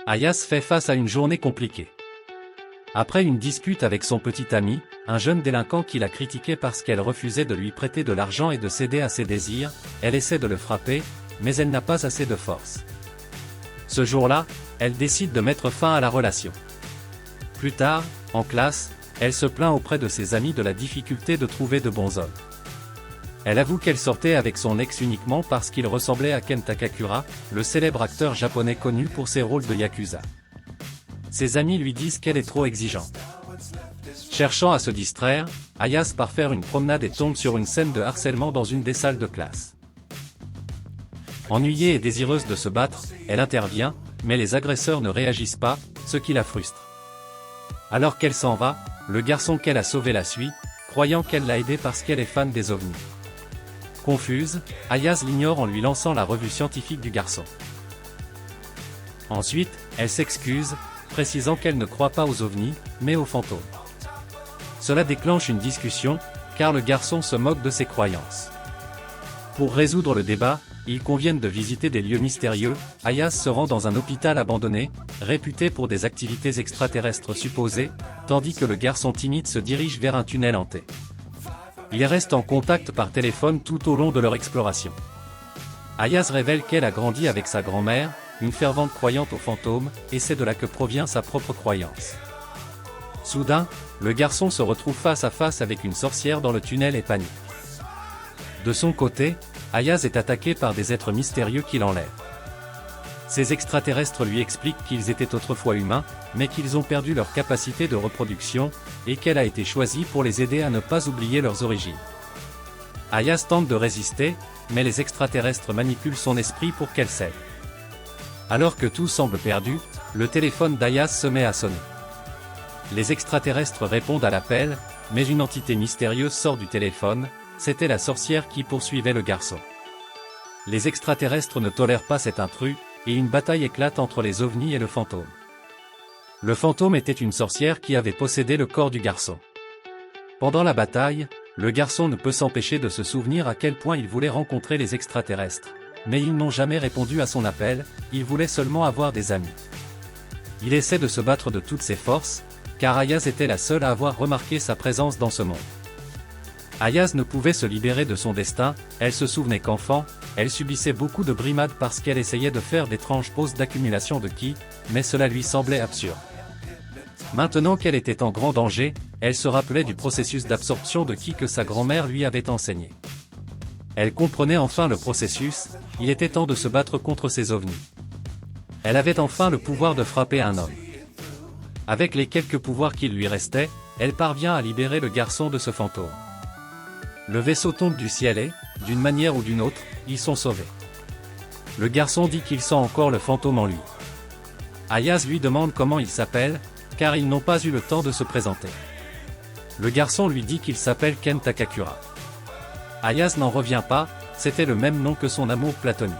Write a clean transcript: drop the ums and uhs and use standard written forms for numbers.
Ayas fait face à une journée compliquée. Après une dispute avec son petit ami, un jeune délinquant qui la critiquait parce qu'elle refusait de lui prêter de l'argent et de céder à ses désirs, elle essaie de le frapper, mais elle n'a pas assez de force. Ce jour-là, elle décide de mettre fin à la relation. Plus tard, en classe, elle se plaint auprès de ses amis de la difficulté de trouver de bons hommes. Elle avoue qu'elle sortait avec son ex uniquement parce qu'il ressemblait à Ken Takakura, le célèbre acteur japonais connu pour ses rôles de yakuza. Ses amis lui disent qu'elle est trop exigeante. Cherchant à se distraire, Ayas part faire une promenade et tombe sur une scène de harcèlement dans une des salles de classe. Ennuyée et désireuse de se battre, elle intervient, mais les agresseurs ne réagissent pas, ce qui la frustre. Alors qu'elle s'en va, le garçon qu'elle a sauvé la suit, croyant qu'elle l'a aidé parce qu'elle est fan des ovnis. Confuse, Ayas l'ignore en lui lançant la revue scientifique du garçon. Ensuite, elle s'excuse, précisant qu'elle ne croit pas aux ovnis, mais aux fantômes. Cela déclenche une discussion, car le garçon se moque de ses croyances. Pour résoudre le débat, ils conviennent de visiter des lieux mystérieux. Ayas se rend dans un hôpital abandonné, réputé pour des activités extraterrestres supposées, tandis que le garçon timide se dirige vers un tunnel hanté. Ils restent en contact par téléphone tout au long de leur exploration. Ayas révèle qu'elle a grandi avec sa grand-mère, une fervente croyante aux fantômes, et c'est de là que provient sa propre croyance. Soudain, le garçon se retrouve face à face avec une sorcière dans le tunnel et panique. De son côté, Ayas est attaqué par des êtres mystérieux qui l'enlèvent. Ces extraterrestres lui expliquent qu'ils étaient autrefois humains, mais qu'ils ont perdu leur capacité de reproduction, et qu'elle a été choisie pour les aider à ne pas oublier leurs origines. Ayas tente de résister, mais les extraterrestres manipulent son esprit pour qu'elle cède. Alors que tout semble perdu, le téléphone d'Ayas se met à sonner. Les extraterrestres répondent à l'appel, mais une entité mystérieuse sort du téléphone, c'était la sorcière qui poursuivait le garçon. Les extraterrestres ne tolèrent pas cet intrus, et une bataille éclate entre les ovnis et le fantôme. Le fantôme était une sorcière qui avait possédé le corps du garçon. Pendant la bataille, le garçon ne peut s'empêcher de se souvenir à quel point il voulait rencontrer les extraterrestres. Mais ils n'ont jamais répondu à son appel, il voulait seulement avoir des amis. Il essaie de se battre de toutes ses forces, car Ayas était la seule à avoir remarqué sa présence dans ce monde. Ayas ne pouvait se libérer de son destin, elle se souvenait qu'enfant, elle subissait beaucoup de brimades parce qu'elle essayait de faire d'étranges poses d'accumulation de ki, mais cela lui semblait absurde. Maintenant qu'elle était en grand danger, elle se rappelait du processus d'absorption de ki que sa grand-mère lui avait enseigné. Elle comprenait enfin le processus, il était temps de se battre contre ces ovnis. Elle avait enfin le pouvoir de frapper un homme. Avec les quelques pouvoirs qu'il lui restaient, elle parvient à libérer le garçon de ce fantôme. Le vaisseau tombe du ciel et, d'une manière ou d'une autre, ils sont sauvés. Le garçon dit qu'il sent encore le fantôme en lui. Ayas lui demande comment il s'appelle, car ils n'ont pas eu le temps de se présenter. Le garçon lui dit qu'il s'appelle Ken Takakura. Ayas n'en revient pas, c'était le même nom que son amour platonique.